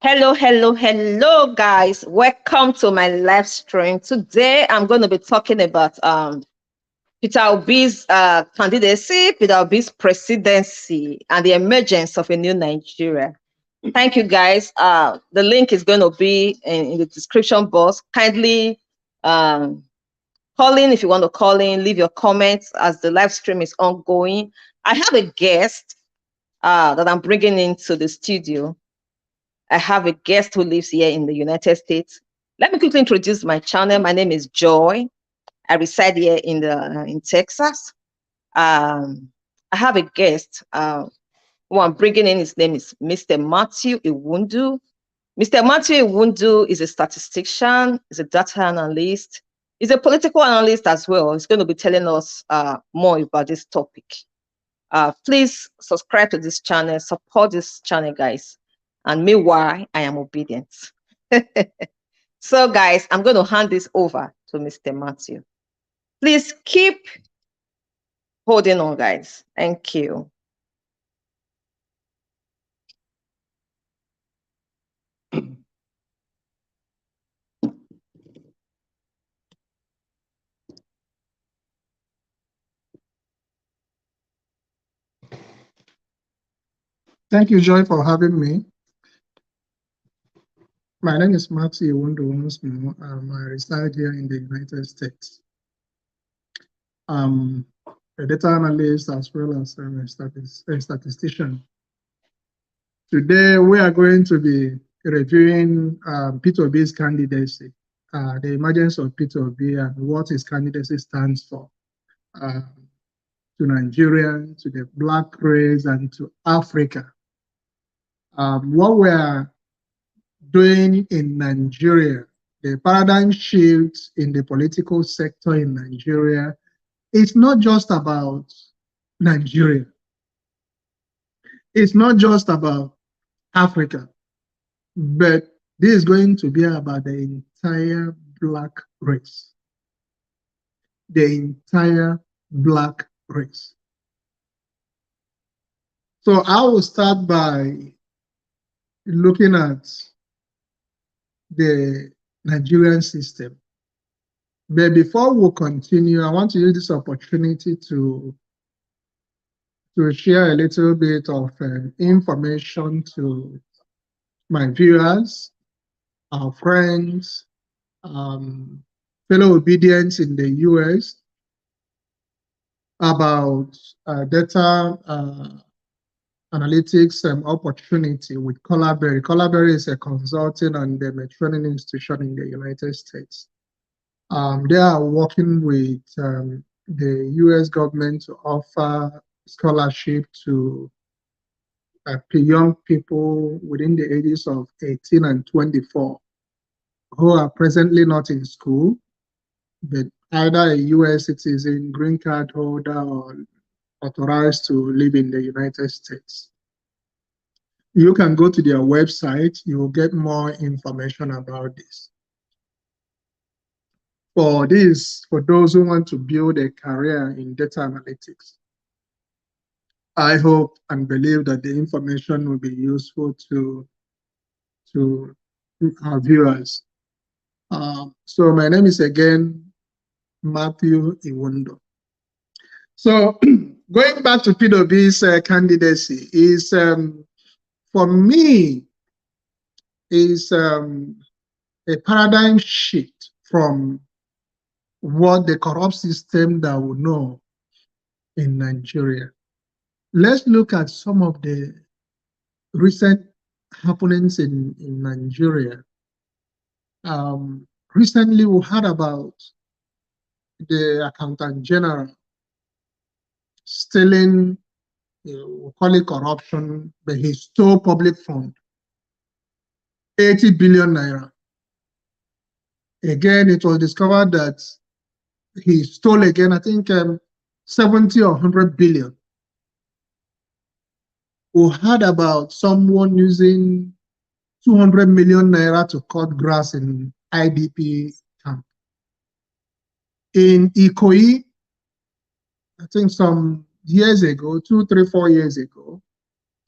Hello, guys. Welcome to my live stream. Today, I'm going to be talking about Peter Obi's candidacy, Peter Obi's presidency, and the emergence of a new Nigeria. Thank you, guys. The link is going to be in the description box. Kindly call in if you want to call in. Leave your comments as the live stream is ongoing. I have a guest that I'm bringing into the studio. I have a guest who lives here in the United States. Let me quickly introduce my channel. My name is Joy. I reside here in Texas. I have a guest who I'm bringing in. His name is Mr. Matthew Iwundu. Mr. Matthew Iwundu is a statistician, is a data analyst, he's a political analyst as well. He's going to be telling us more about this topic. Please subscribe to this channel, support this channel, guys. And meanwhile, I am obedient. So, guys, I'm going to hand this over to Mr. Matthew. Please keep holding on, guys. Thank you. Thank you, Joy, for having me. My name is Matthew Iwundu once more. I reside here in the United States. I'm a data analyst as well as a statistician. Today, we are going to be reviewing Peter Obi's candidacy, the emergence of Peter Obi and what his candidacy stands for to Nigeria, to the Black race, and to Africa. What we are doing in Nigeria, the paradigm shift in the political sector in Nigeria, it's not just about Nigeria. It's not just about Africa, but this is going to be about the entire Black race. The entire Black race. So I will start by looking at the Nigerian system. But before we continue, I want to use this opportunity to share a little bit of information to my viewers, our friends, fellow obedience in the US about data analytics opportunity with Colorberry. Colorberry is a consulting and a training institution in the United States. They are working with the US government to offer scholarship to young people within the ages of 18 and 24 who are presently not in school, but either a US citizen, green card holder, or authorized to live in the United States. You can go to their website, you will get more information about this. For those who want to build a career in data analytics, I hope and believe that the information will be useful to our viewers. So my name is again Matthew Iwundu. So going back to Peter Obi's candidacy is, for me, is a paradigm shift from what the corrupt system that we know in Nigeria. Let's look at some of the recent happenings in Nigeria. Recently, we heard about the Accountant General stealing, we call it corruption, but he stole public fund, 80 billion naira. Again, it was discovered that he stole again, I think 70 or 100 billion. We heard about someone using 200 million naira to cut grass in IDP camp. In Ikoyi, I think some years ago, 2, 3, 4 years ago,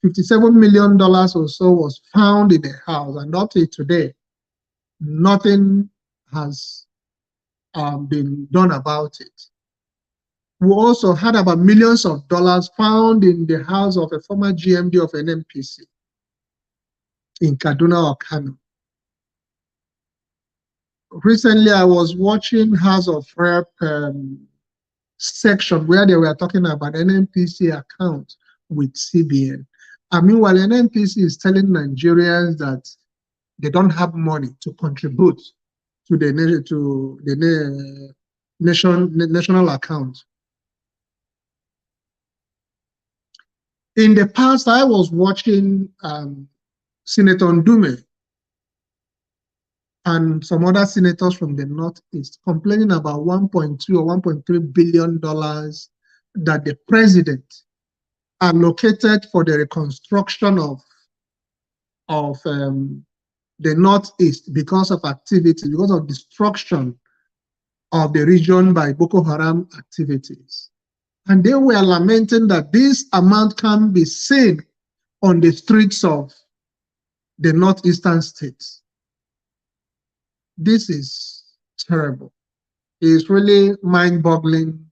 $57 million or so was found in the house, and up to today, nothing has been done about it. We also had about millions of dollars found in the house of a former GMD of NNPC in Kaduna or Kano. Recently, I was watching House of Rep section where they were talking about NNPC account with CBN. And meanwhile, NNPC is telling Nigerians that they don't have money to contribute to the national account. In the past, I was watching Senator Ndume and some other senators from the Northeast complaining about $1.2 or $1.3 billion that the president allocated for the reconstruction of the Northeast because of activity, because of destruction of the region by Boko Haram activities. And they were lamenting that this amount can be seen on the streets of the northeastern states. This is terrible. It's really mind-boggling.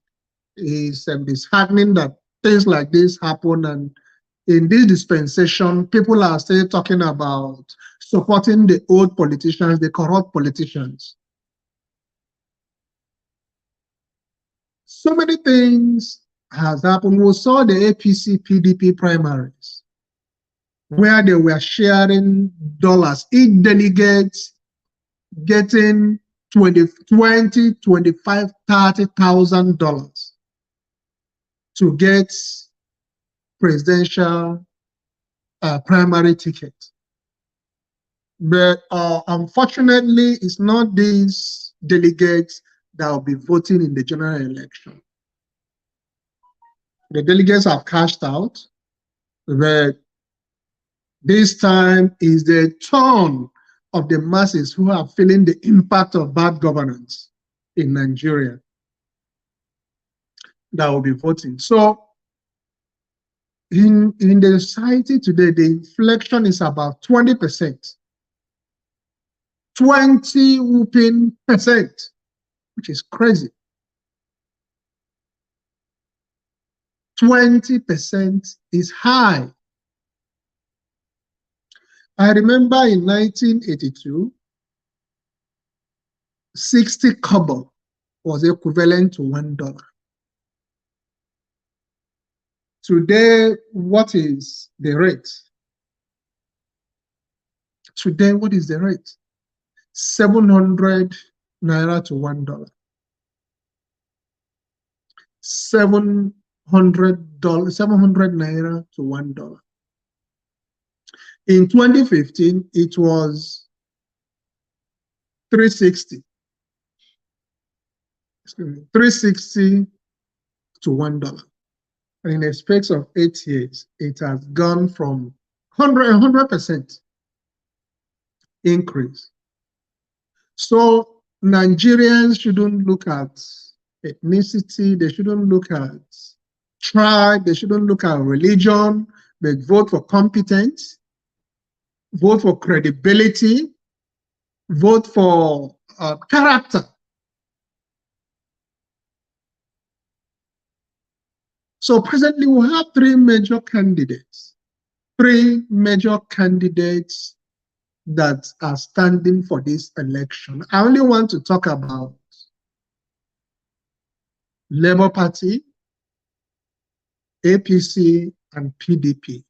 It's disheartening that things like this happen. And in this dispensation, people are still talking about supporting the old politicians, the corrupt politicians. So many things has happened. We saw the APC PDP primaries where they were sharing dollars. Each delegate getting $20, $25, $30,000 to get presidential primary ticket. But unfortunately, it's not these delegates that will be voting in the general election. The delegates have cashed out, but this time is the turn of the masses who are feeling the impact of bad governance in Nigeria that will be voting. So in the society today, the inflection is about 20%. 20 whooping percent, which is crazy. 20% is high. I remember in 1982, 60 kobo was equivalent to $1. Today, what is the rate? Today, what is the rate? 700 naira to $1. 700 naira to $1. In 2015, it was 360. 360 to $1. And in the space of 8 years, it has gone from 100% increase. So Nigerians shouldn't look at ethnicity, they shouldn't look at tribe, they shouldn't look at religion, but vote for competence, vote for credibility, vote for character. So presently we have three major candidates that are standing for this election. I only want to talk about Labour Party, APC, and PDP.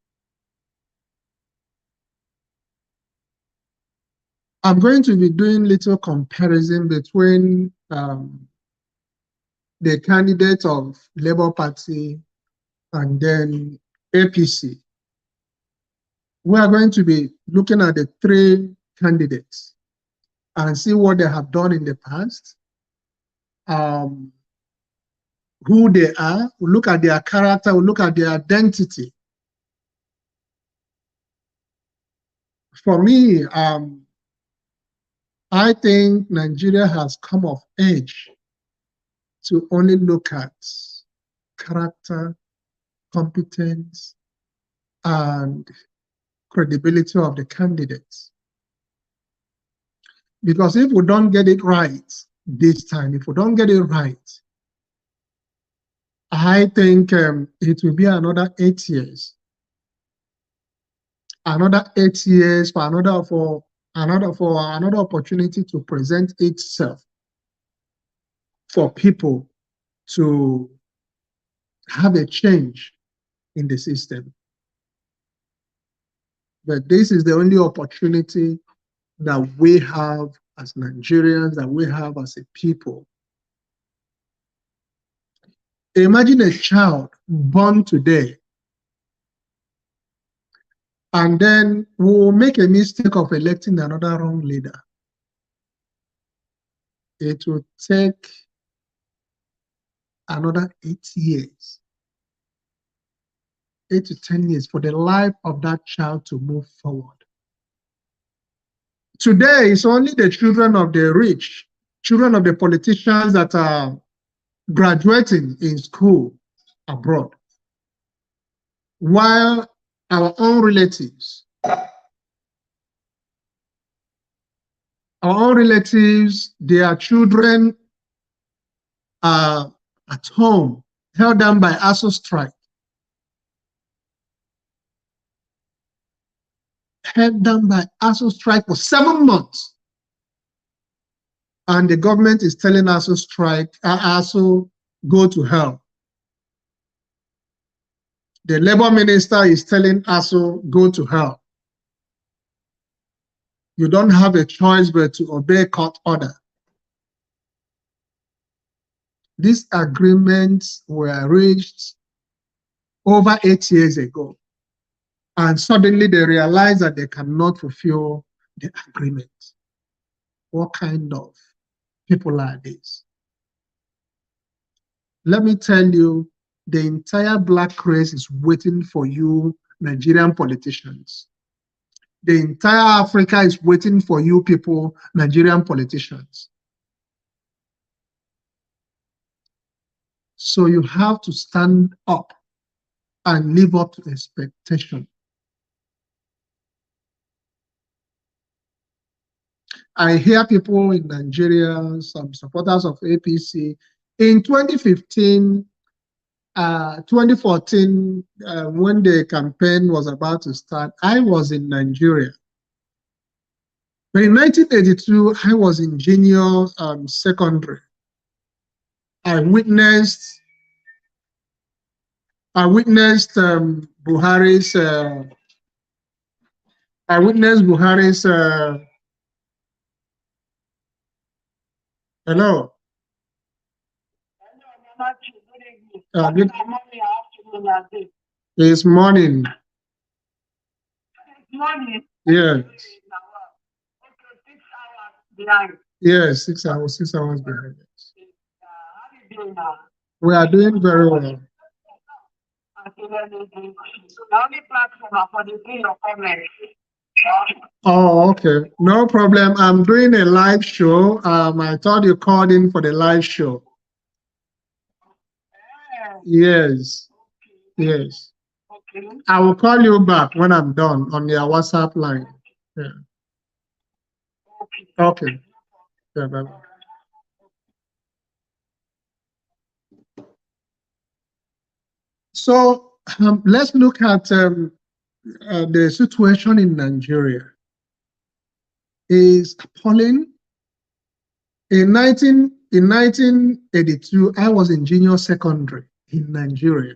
I'm going to be doing little comparison between the candidate of Labour Party and then APC. We are going to be looking at the three candidates and see what they have done in the past, who they are. We'll look at their character, we'll look at their identity. For me, I think Nigeria has come of age to only look at character, competence, and credibility of the candidates. Because if we don't get it right this time, if we don't get it right, I think it will be another 8 years. Another 8 years for another opportunity to present itself for people to have a change in the system. But this is the only opportunity that we have as Nigerians, that we have as a people. Imagine a child born today, and then we'll make a mistake of electing another wrong leader. It will take another 8 years, 8 to 10 years for the life of that child to move forward. Today, it's only the children of the rich, children of the politicians that are graduating in school abroad, while our own relatives, their children are at home, held down by ASO strike. Held down by ASO strike for 7 months. And the government is telling ASO strike, ASO go to hell. The labor minister is telling ASO go to hell. You don't have a choice but to obey court order. These agreements were reached over 8 years ago. And suddenly they realize that they cannot fulfill the agreement. What kind of people are these? Let me tell you, the entire black race is waiting for you, Nigerian politicians. The entire Africa is waiting for you people, Nigerian politicians. So you have to stand up and live up to expectation. I hear people in Nigeria, some supporters of APC, in 2015, 2014, when the campaign was about to start, I was in Nigeria. But in 1982, I was in junior secondary. I witnessed Buhari's hello. Good. It's morning. Morning. Yes. Yes, 6 hours. 6 hours behind us. We are doing very well. Oh, okay. No problem. I'm doing a live show. I thought you called in for the live show. Yes. Yes. Okay. I will call you back when I'm done on your WhatsApp line. Yeah. Okay. Yeah, bye-bye. So let's look at the situation in Nigeria. Is appalling. In 1982, I was in junior secondary in Nigeria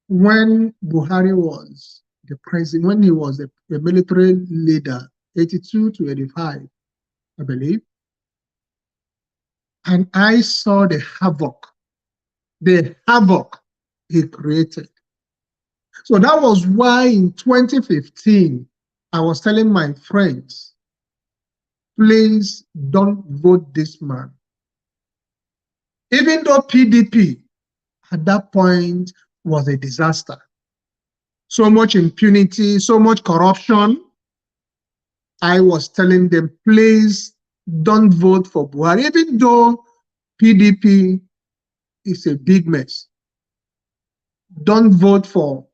when Buhari was the president, when he was the military leader, 82 to 85, I believe. And I saw the havoc he created. So that was why in 2015, I was telling my friends, please don't vote this man. Even though PDP at that point was a disaster. So much impunity, so much corruption. I was telling them, please don't vote for Buhari, even though PDP is a big mess. Don't vote for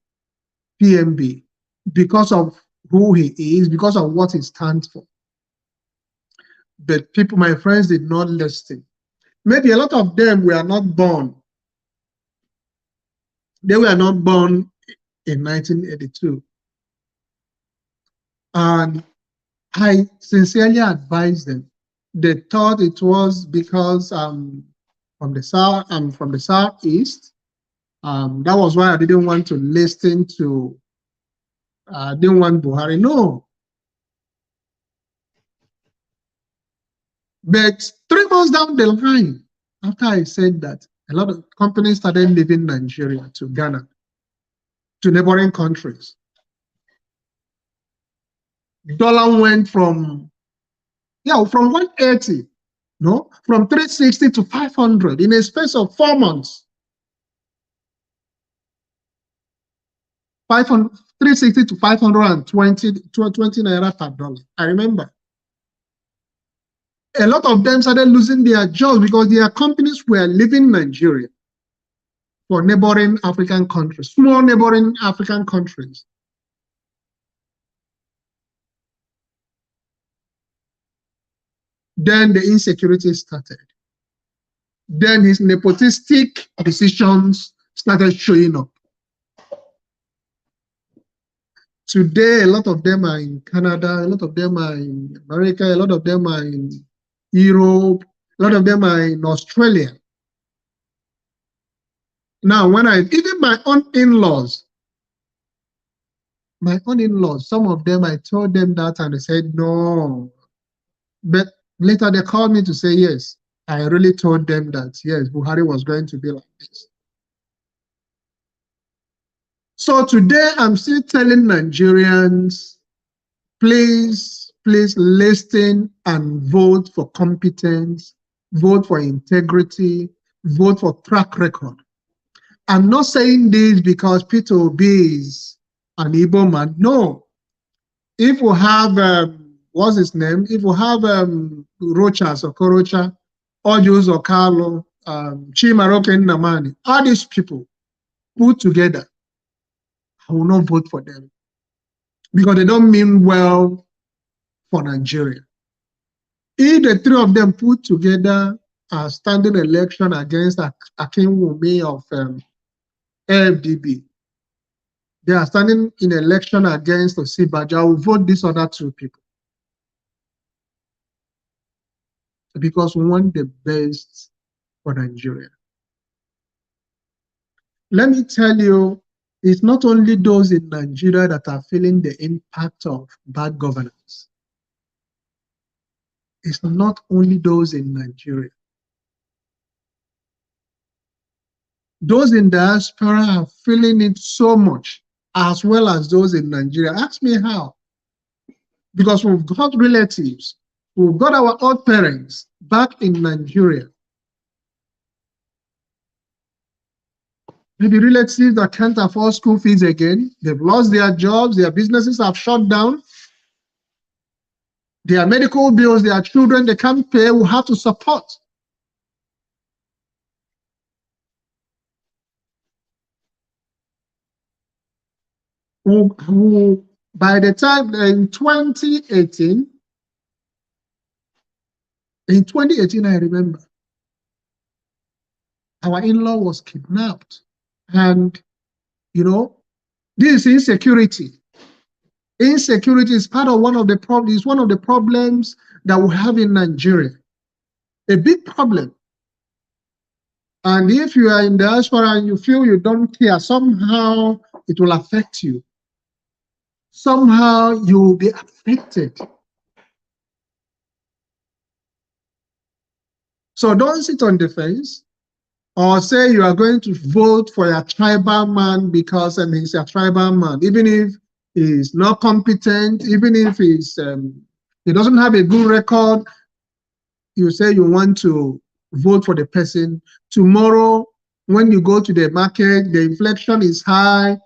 PMB because of who he is, because of what he stands for. But people, my friends, did not listen. Maybe a lot of them were not born. They were not born in 1982. And I sincerely advise them. They thought it was because I'm from the southeast. That was why I didn't want to listen to. I didn't want Buhari. No. But 3 months down the line, after I said that, a lot of companies started leaving Nigeria to Ghana, to neighboring countries. Dollar went from 180, no, from 360 to 500 in a space of 4 months. 360 to 520 naira per dollar. I remember. A lot of them started losing their jobs because their companies were leaving Nigeria for neighboring African countries, small neighboring African countries. Then the insecurity started. Then his nepotistic decisions started showing up. Today, a lot of them are in Canada, a lot of them are in America, a lot of them are in Europe, a lot of them are in Australia. Now, even my own in-laws, some of them, I told them that and they said no. But later they called me to say, yes, I really told them that, yes, Buhari was going to be like this. So today I'm still telling Nigerians, please listen and vote for competence, vote for integrity, vote for track record. I'm not saying this because Peter Obi'S an Igbo man. No. If we have, what's his name? If we have Rochas or Korocha, Ojus or Carlo, Chimaroke and Namani, all these people put together, I will not vote for them because they don't mean well for Nigeria. If the 3 of them put together a standing election against Akinwumi of AFDB, they are standing in election against Osibajo, I will vote these other 2 people because we want the best for Nigeria. Let me tell you, it's not only those in Nigeria that are feeling the impact of bad governance. It's not only those in Nigeria. Those in diaspora are feeling it so much, as well as those in Nigeria. Ask me how. Because we've got relatives, we've got our old parents back in Nigeria. Maybe relatives that can't afford school fees again, they've lost their jobs, their businesses have shut down, their medical bills, their children, they can't pay, we have to support. Who by the time in 2018, I remember, our in-law was kidnapped. And, you know, this is insecurity. Insecurity is one of the problems that we have in Nigeria. A big problem. And if you are in diaspora and you feel you don't care, somehow it will affect you. Somehow you will be affected. So don't sit on the fence or say you are going to vote for a tribal man because he's a tribal man, even if he's not competent, even if he doesn't have a good record. You say you want to vote for the person. Tomorrow, when you go to the market, the inflation is high.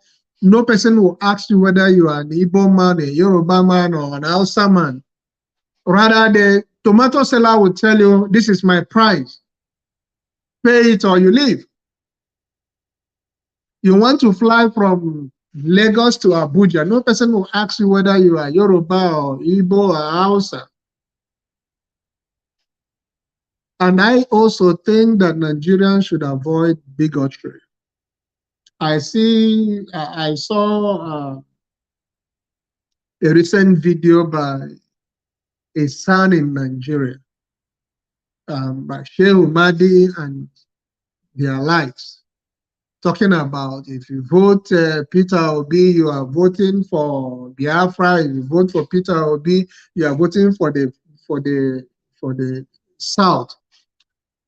No person will ask you whether you are an Igbo man, a Yoruba man, or an Hausa man. Rather, the tomato seller will tell you, this is my price. Pay it or you leave. You want to fly from Lagos to Abuja. No person will ask you whether you are Yoruba or Igbo or Hausa. And I also think that Nigerians should avoid bigotry. I saw a recent video by a son in Nigeria, by Sheikh Umadi and their likes, talking about if you vote Peter Obi, you are voting for Biafra. If you vote for Peter Obi, you are voting for the South.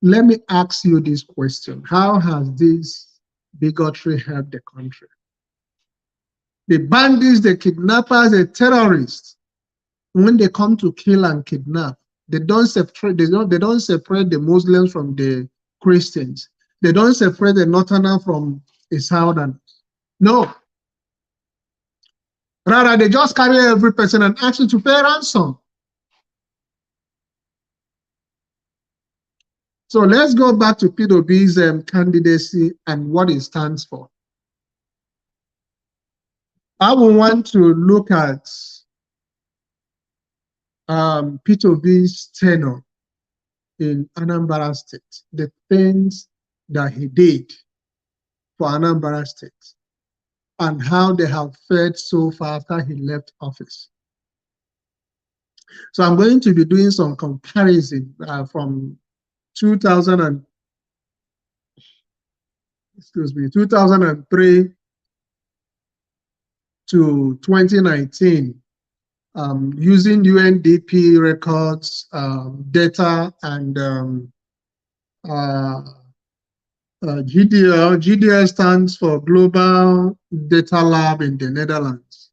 Let me ask you this question: how has this bigotry helped the country? The bandits, the kidnappers, the terrorists, when they come to kill and kidnap, they don't separate. They don't separate the Muslims from the Christians. They don't separate the Northerner from the Southern. No. Rather, they just carry every person and ask you to pay ransom. So let's go back to P2B's candidacy and what it stands for. I will want to look at P2B's tenure in Anambra State, the things that he did for Anambra State, and how they have fared so far after he left office. So I'm going to be doing some comparison from 2003 to 2019, using UNDP records, data, and GDL. GDL stands for Global Data Lab in the Netherlands.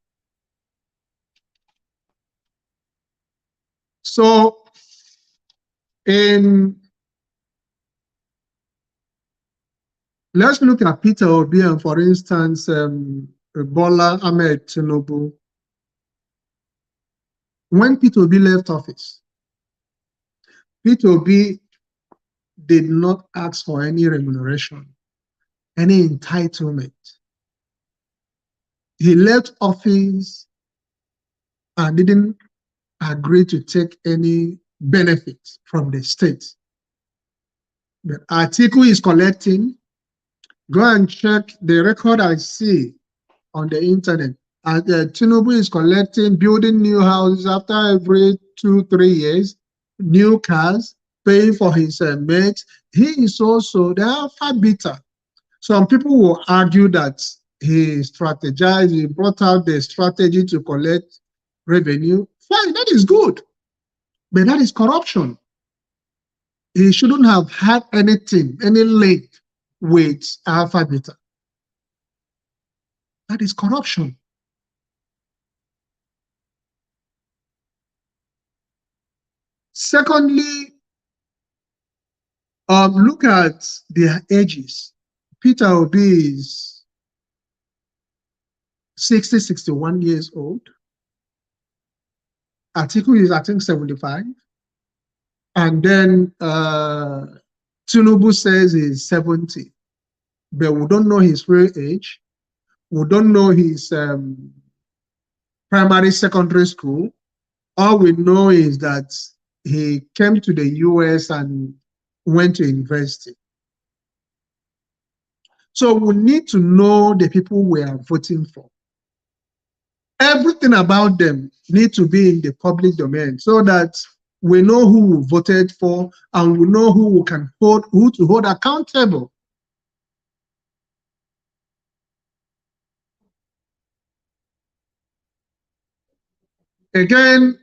So let's look at Peter Obi and, for instance, Bola Ahmed Tinubu. When Peter Obi left office, Peter Obi did not ask for any remuneration, any entitlement. He left office and didn't agree to take any benefit from the state. The article is collecting. Go and check the record I see on the internet. Tinubu is collecting, building new houses after every 2-3 years, new cars, paying for his mates. He is also the alpha beta. Some people will argue that he strategized, he brought out the strategy to collect revenue. Fine, that is good, but that is corruption. He shouldn't have had anything, any link with alpha beta. That is corruption. Secondly, look at their ages. Peter Obi is 60, 61 years old. Atiku is, I think, 75. And then Tinubu says he's 70. But we don't know his real age. We don't know his primary, secondary school. All we know is that he came to the US and went to university. So we need to know the people we are voting for. Everything about them needs to be in the public domain so that we know who we voted for and we know who to hold accountable. Again,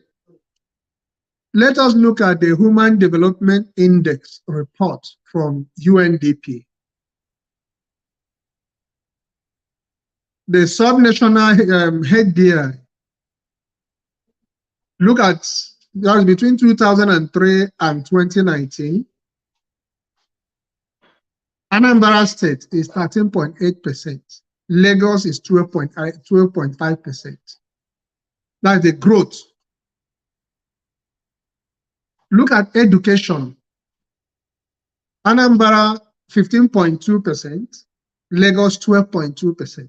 let us look at the Human Development Index report from UNDP. The subnational head there, look at that was between 2003 and 2019. Anambra State is 13.8%. Lagos is 12.5%. That's the growth. Look at education. Anambra 15.2%, Lagos 12.2%.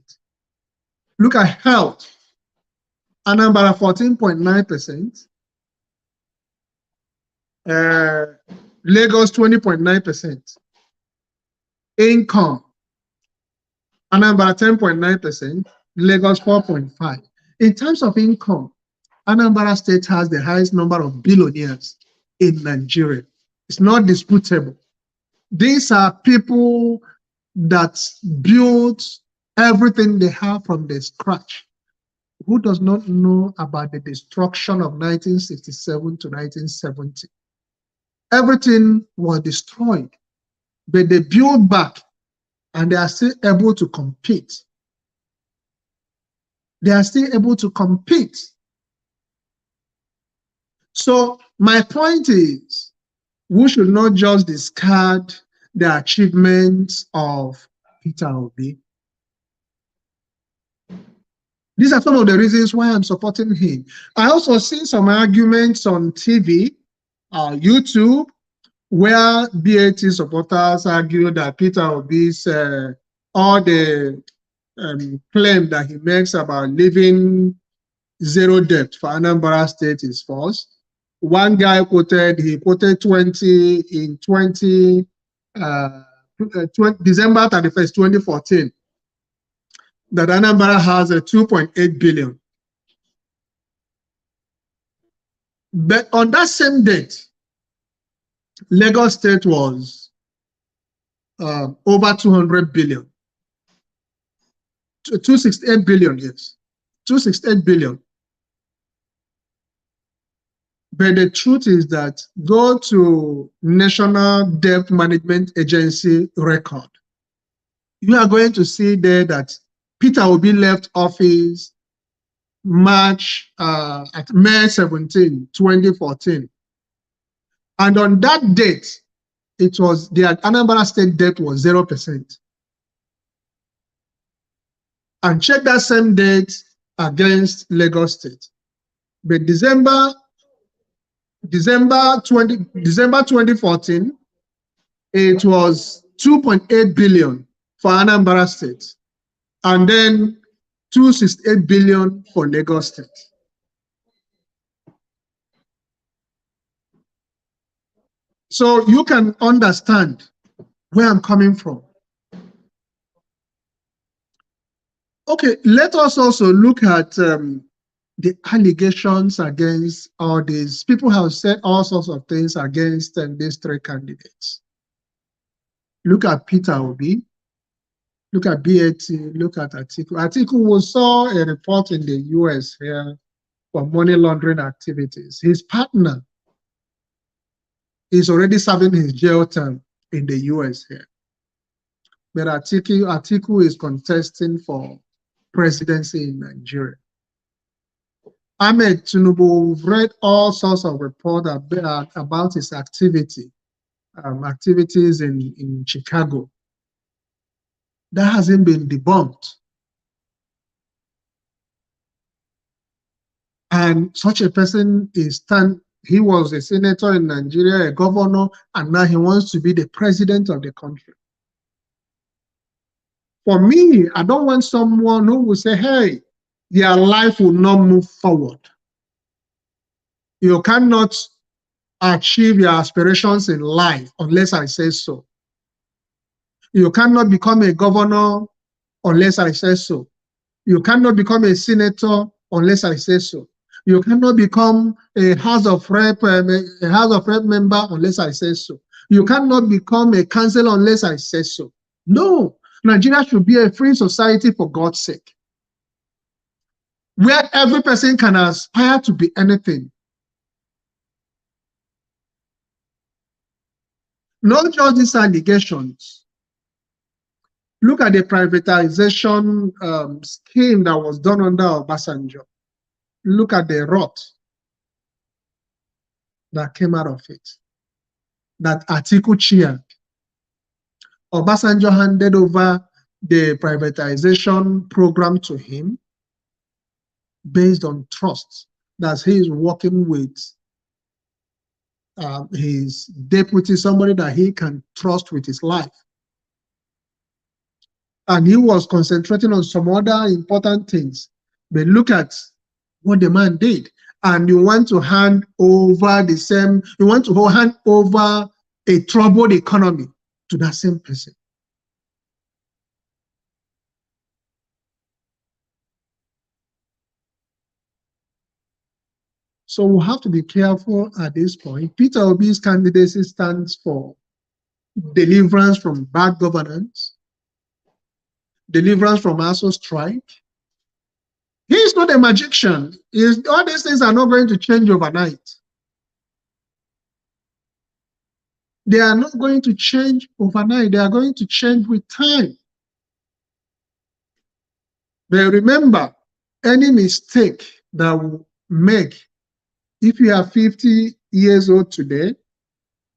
Look at health. Anambra 14.9%. Lagos 20.9%. Income. Anambra 10.9%. Lagos 4.5%. In terms of income, Anambra State has the highest number of billionaires in Nigeria. It's not disputable. These are people that built everything they have from the scratch. Who does not know about the destruction of 1967 to 1970? Everything was destroyed, but they built back and they are still able to compete. They are still able to compete. So my point is, we should not just discard the achievements of Peter Obi. These are some of the reasons why I'm supporting him. I also see some arguments on TV, YouTube, where BAT supporters argue that Peter Obi's all the claim that he makes about leaving zero debt for Anambra State is false. One guy quoted 20 in December 31st, 2014, that Anambra has a 2.8 billion. But on that same date, Lagos State was over 200 billion. 268 billion, yes. 268 billion. But the truth is that go to National Debt Management Agency record. You are going to see there that Peter Obi left office at May 17, 2014. And on that date, it was the Anambra State debt was 0%. And check that same date against Lagos State. But December 2014, it was 2.8 billion for Anambra State, and then 268 billion for Lagos State. So you can understand where I'm coming from. Okay, let us also look at the allegations against all these. People have said all sorts of things against these three candidates. Look at Peter Obi, look at BAT, look at Atiku. Atiku, we saw a report in the US here for money laundering activities. His partner is already serving his jail term in the US here. But Atiku is contesting for presidency in Nigeria. Ahmed Tinubu, we've read all sorts of reports about his activities in Chicago. That hasn't been debunked. And such a person he was a senator in Nigeria, a governor, and now he wants to be the president of the country. For me, I don't want someone who will say, hey, their life will not move forward. You cannot achieve your aspirations in life unless I say so. You cannot become a governor unless I say so. You cannot become a senator unless I say so. You cannot become a House of Rep member unless I say so. You cannot become a councillor unless I say so. No, Nigeria should be a free society, for God's sake, where every person can aspire to be anything. Not just these allegations. Look at the privatization scheme that was done under Obasanjo. Look at the rot that came out of it, that Atiku chaired. Obasanjo handed over the privatization program to him based on trust that he is working with his deputy, somebody that he can trust with his life. and he was concentrating on some other important things. But look at what the man did. And you want to hand over hand over a troubled economy to that same person. So we have to be careful at this point. Peter Obi's candidacy stands for deliverance from bad governance, deliverance from ASO strike. He is not a magician. All these things are not going to change overnight. They are not going to change overnight. They are going to change with time. But remember, any mistake that we make, if you are 50 years old today,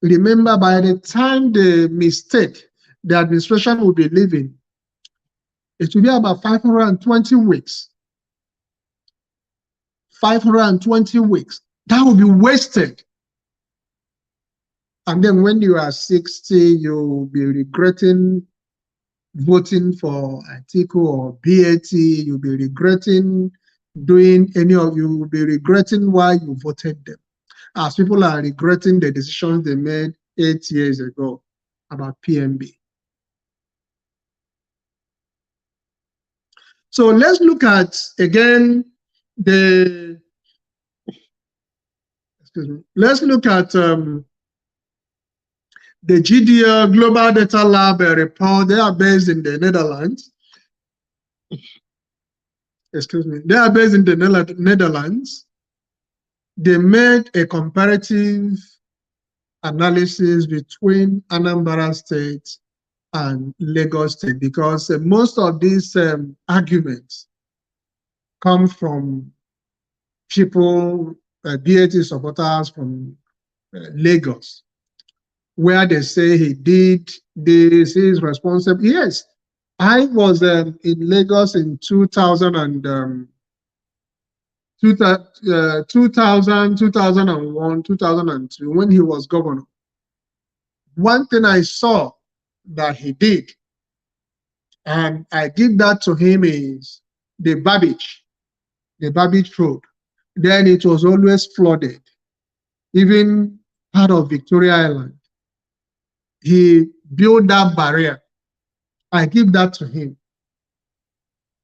remember by the time the administration will be leaving, it will be about 520 weeks. 520 weeks. That will be wasted. And then when you are 60, you'll be regretting voting for Atiku or BAT. You'll be regretting you'll be regretting why you voted them. As people are regretting the decisions they made 8 years ago about PMB. So let's look at, again, let's look at the GDL Global Data Lab report. They are based in the Netherlands. They are based in the Netherlands. They made a comparative analysis between Anambra State and Lagos State, because most of these arguments come from people, BAT supporters from Lagos, where they say he did this, he is responsible. Yes, I was in Lagos in 2001, 2002, when he was governor. One thing I saw that he did, and I give that to him, is the Babbage Road. Then it was always flooded, even part of Victoria Island. He built that barrier. I give that to him.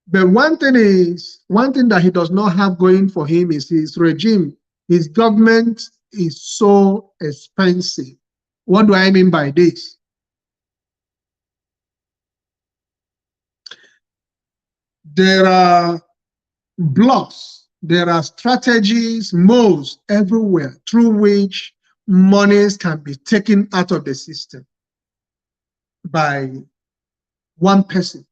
But one thing that he does not have going for him is his regime. His government is so expensive. What do I mean by this? There are blocks, there are strategies, modes everywhere through which monies can be taken out of the system by one person.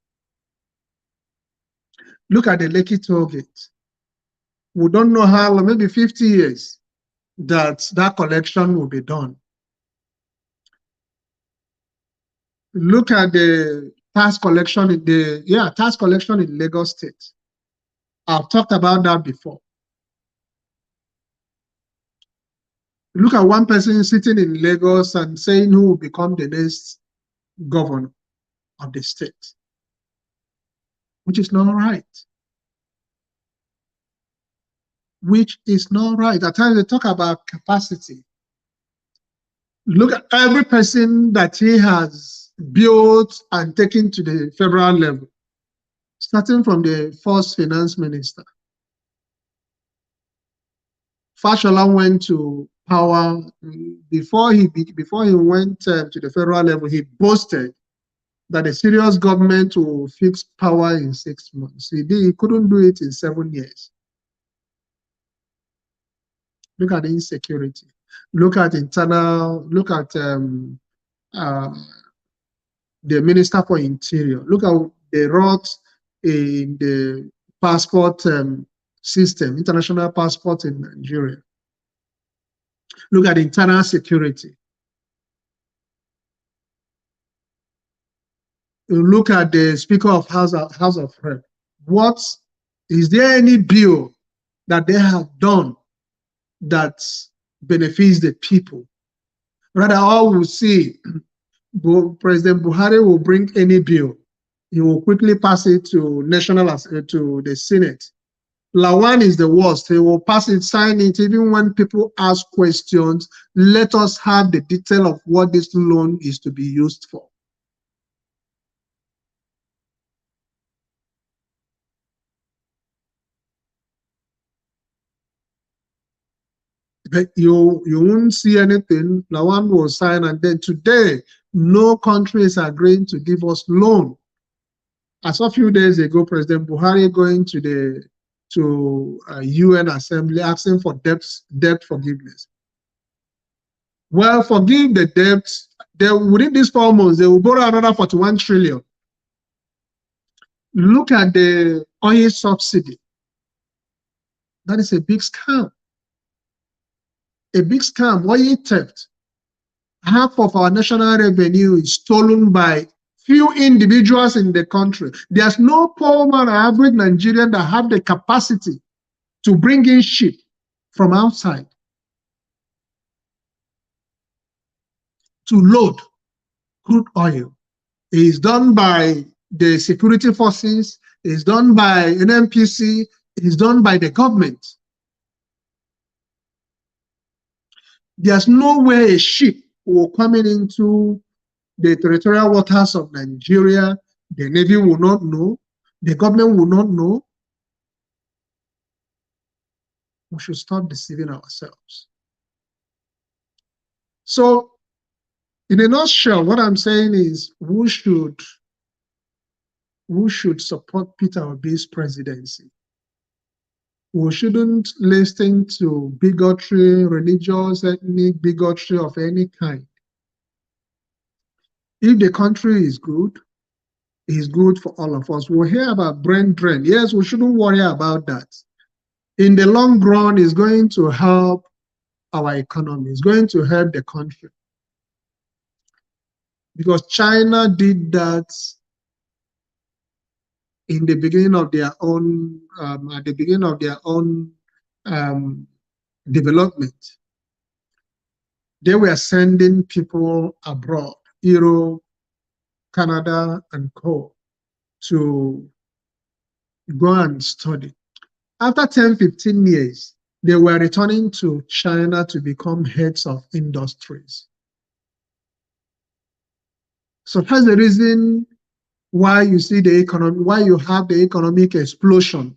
Look at the Lekki toll gate. We don't know how long, maybe 50 years, that collection will be done. Look at the tax collection in tax collection in Lagos State. I've talked about that before. Look at one person sitting in Lagos and saying who will become the next governor of the state, which is not right. Which is not right. At times they talk about capacity. Look at every person that he has built and taken to the federal level, starting from the first finance minister. Fashola went to power. Before he went to the federal level, he boasted that a serious government will fix power in 6 months. He couldn't do it in 7 years. Look at the insecurity. Look at the Minister for Interior. Look at the rot in the passport system, international passport in Nigeria. Look at internal security. Look at the Speaker of House of Reps. Is there any bill that they have done that benefits the people? Rather, all we'll see, President Buhari will bring any bill he will quickly pass it to to the Senate. Lawan is the worst. He will pass it, sign it, even when people ask questions. Let us have the detail of what this loan is to be used for. But you won't see anything. Lawan will sign, and then today, no country is agreeing to give us loan. As a few days ago, President Buhari going to the UN Assembly asking for debt forgiveness. Well, forgive the debt. Within these 4 months, they will borrow another 41 trillion. Look at the oil subsidy. That is a big scam. A big scam. Oil theft. Half of our national revenue is stolen by few individuals in the country. There's no poor man or average Nigerian that have the capacity to bring in ship from outside to load crude oil. It is done by the security forces, it is done by NNPC, it is done by the government. There's no way a ship will come into the territorial waters of Nigeria. The Navy will not know, the government will not know. We should stop deceiving ourselves. So, in a nutshell, what I'm saying is we should support Peter Obi's presidency. We shouldn't listen to bigotry, religious, ethnic bigotry of any kind. If the country is good, it's good for all of us. We'll hear about brain drain. Yes, we shouldn't worry about that. In the long run, it's going to help our economy. It's going to help the country. Because China did that in the beginning of their own, development. They were sending people abroad, Europe, Canada, and co, to go and study. After 10, 15 years, they were returning to China to become heads of industries. So that's the reason why you see why you have the economic explosion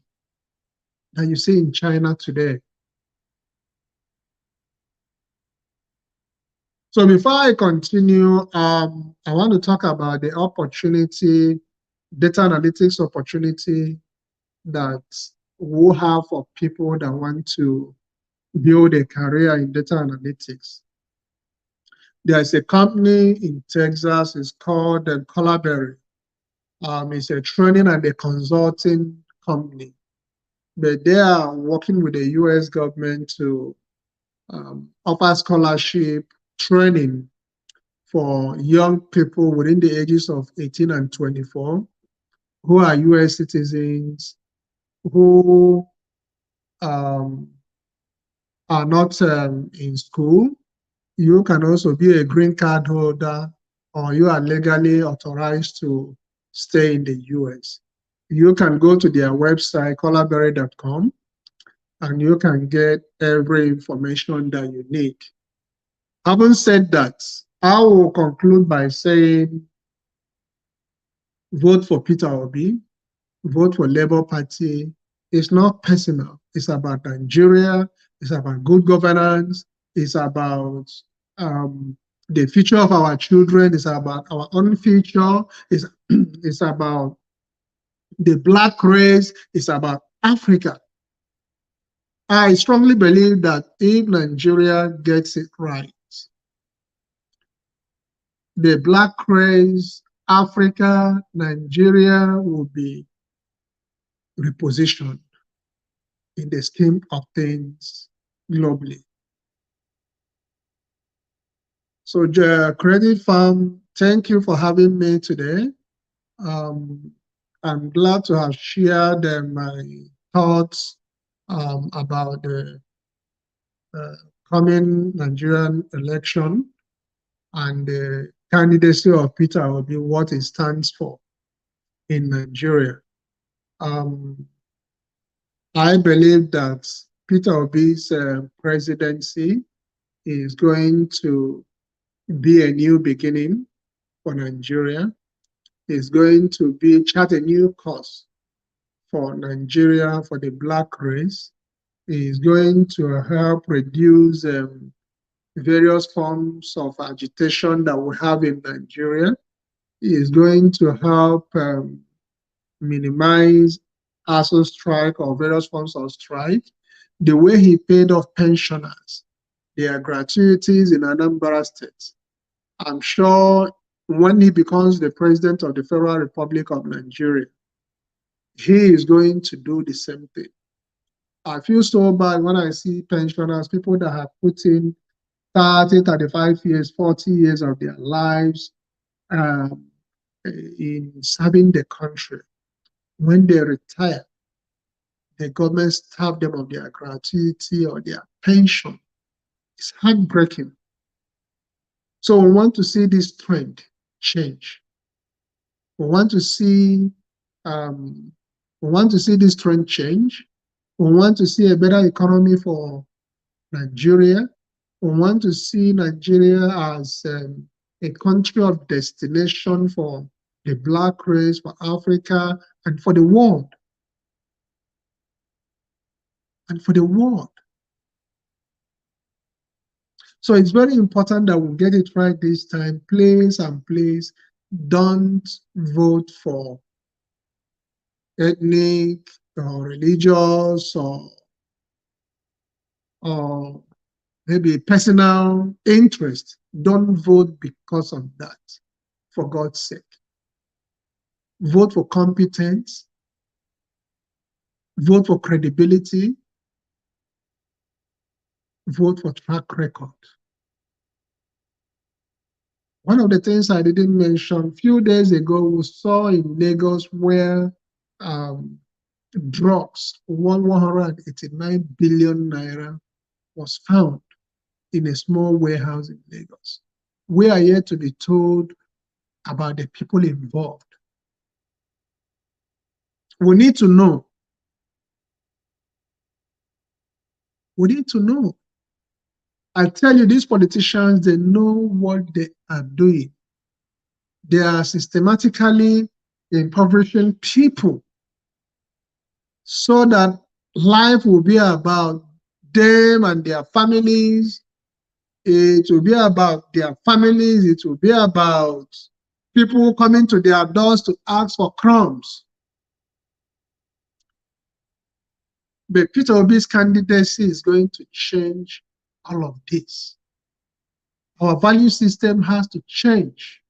that you see in China today. So before I continue, I want to talk about the opportunity, data analytics opportunity that we have for people that want to build a career in data analytics. There's a company in Texas, it's called Collaborate. It's a training and a consulting company, but they are working with the US government to offer scholarship training for young people within the ages of 18 and 24 who are US citizens, who are not in school. You can also be a green card holder, or you are legally authorized to stay in the US. You can go to their website, collaborate.com, and you can get every information that you need. Having said that, I will conclude by saying, vote for Peter Obi, vote for Labour Party. It's not personal. It's about Nigeria. It's about good governance. It's about the future of our children. It's about our own future. It's about the Black race. It's about Africa. I strongly believe that if Nigeria gets it right, the Black race, Africa, Nigeria will be repositioned in the scheme of things globally. So, Credit Farm, thank you for having me today. I'm glad to have shared my thoughts about the coming Nigerian election and the candidacy of Peter Obi, what it stands for. in Nigeria. I believe that Peter Obi's presidency is going to be a new beginning for Nigeria. It's going to chart a new course for Nigeria, for the Black race. It's going to help reduce various forms of agitation that we have in Nigeria. It's going to help minimize ASO strike or various forms of strike. The way he paid off pensioners, their gratuities in Anambra State, I'm sure when he becomes the president of the Federal Republic of Nigeria, he is going to do the same thing. I feel so bad when I see pensioners, people that have put in 30, 35 years, 40 years of their lives in serving the country. When they retire, the government starve them of their gratuity or their pension. It's heartbreaking. So we want to see this trend change. We want to see this trend change. We want to see a better economy for Nigeria. We want to see Nigeria as a country of destination for the Black race, for Africa, and for the world. And for the world. So it's very important that we get it right this time. Please and please don't vote for ethnic or religious or maybe personal interest. Don't vote because of that, for God's sake. Vote for competence. Vote for credibility. Vote for track record. One of the things I didn't mention, a few days ago, we saw in Lagos where drugs, 189 billion naira, was found in a small warehouse in Lagos. We are yet to be told about the people involved. We need to know. We need to know. I tell you, these politicians, they know what they are doing. They are systematically impoverishing people so that life will be about them and their families. It will be about their families. It will be about people coming to their doors to ask for crumbs. But Peter Obi's candidacy is going to change all of this. Our value system has to change.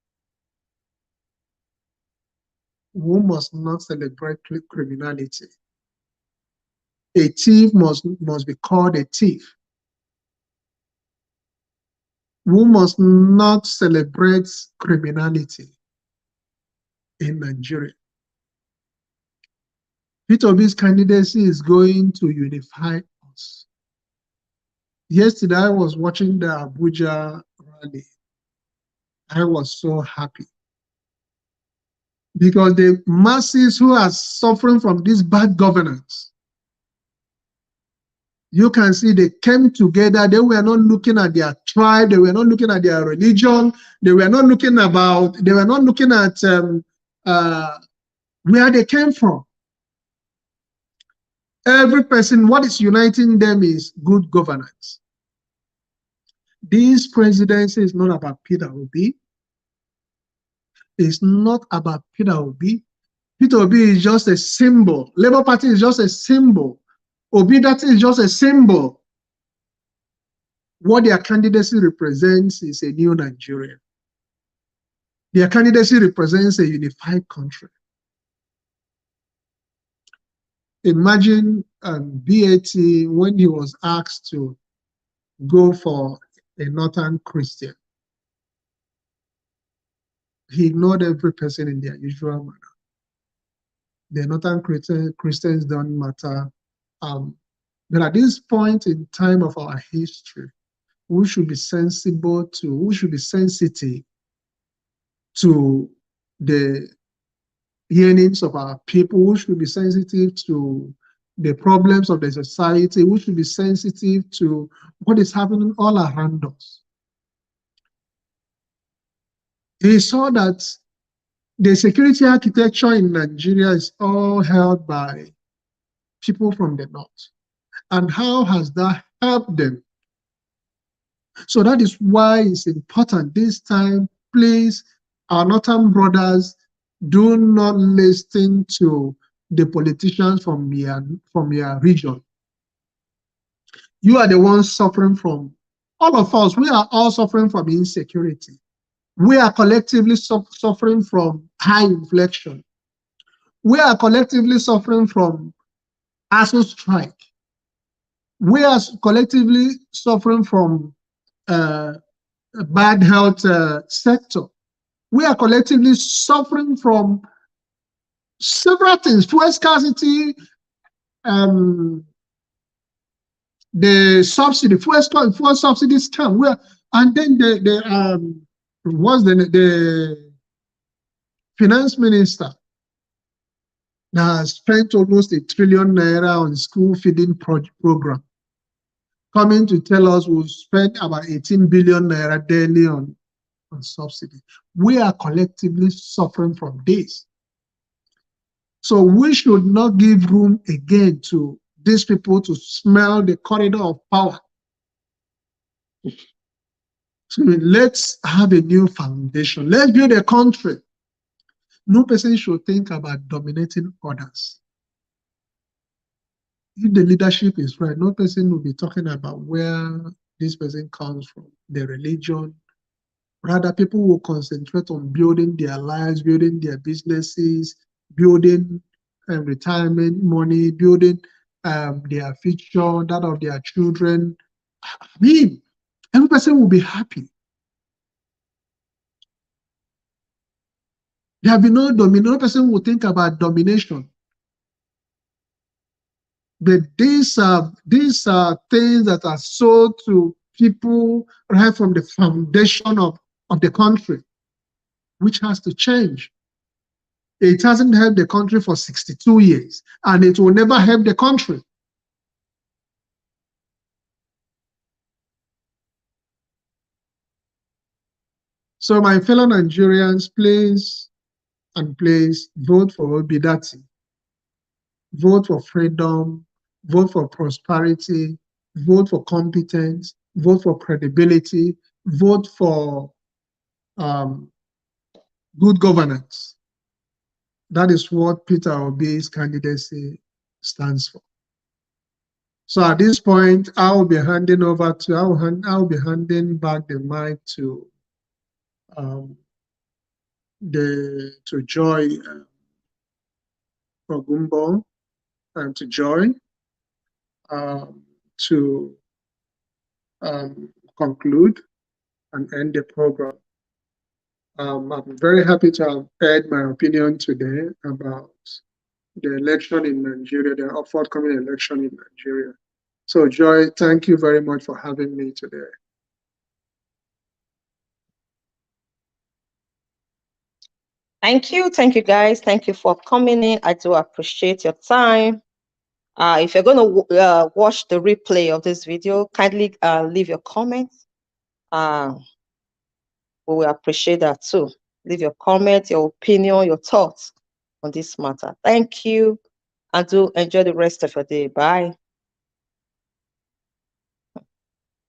We must not celebrate criminality. A thief must be called a thief. We must not celebrate criminality in Nigeria. Peter Obi's candidacy is going to unify us. Yesterday, I was watching the Abuja rally. I was so happy because the masses who are suffering from this bad governance, you can see they came together. They were not looking at their tribe. They were not looking at their religion. They were not looking at where they came from. Every person, what is uniting them is good governance. This presidency is not about Peter Obi. It's not about Peter Obi. Peter Obi is just a symbol. Labour Party is just a symbol. Obi, that is just a symbol. What their candidacy represents is a new Nigeria. Their candidacy represents a unified country. Imagine BAT when he was asked to go for a Northern Christian. He ignored every person in their usual manner. The Northern Christians don't matter. But at this point in time of our history, we should be sensitive to the yearnings of our people, who should be sensitive to the problems of the society, who should be sensitive to what is happening all around us. He saw that the security architecture in Nigeria is all held by people from the north. And how has that helped them? So that is why it's important this time, please, our northern brothers, do not listen to the politicians from your region. You are the ones suffering from, all of us, we are all suffering from insecurity. We are collectively suffering from high inflation. We are collectively suffering from ASU strike. We are collectively suffering from bad health sector. We are collectively suffering from several things: fuel scarcity, the subsidy, fuel subsidy scam. And then the finance minister that has spent almost ₦1 trillion on school feeding program, coming to tell us we'll spend about 18 billion naira daily on subsidy. We are collectively suffering from this. So we should not give room again to these people to smell the corridor of power. So let's have a new foundation. Let's build a country. No person should think about dominating others. If the leadership is right, no person will be talking about where this person comes from, the religion. Rather, people will concentrate on building their lives, building their businesses, building retirement money, building their future, that of their children. I mean, every person will be happy. There will be no domination. No person will think about domination. But these are things that are sold to people right from the foundation of the country, which has to change. It hasn't helped the country for 62 years, and it will never help the country. So my fellow Nigerians, please vote for Obi'S. Vote for freedom, vote for prosperity, vote for competence, vote for credibility, vote for good governance. That is what Peter Obi's candidacy stands for. So at this point, I will be handing back the mic to Joy Ogumbo and to Joy to conclude and end the program. I'm very happy to have heard my opinion today about the election in Nigeria, the forthcoming election in Nigeria. So Joy, thank you very much for having me today. Thank you guys. Thank you for coming in. I do appreciate your time. If you're going to watch the replay of this video, kindly leave your comments. We will appreciate that too. Leave your comments, your opinion, your thoughts on this matter. Thank you, and do enjoy the rest of your day. Bye.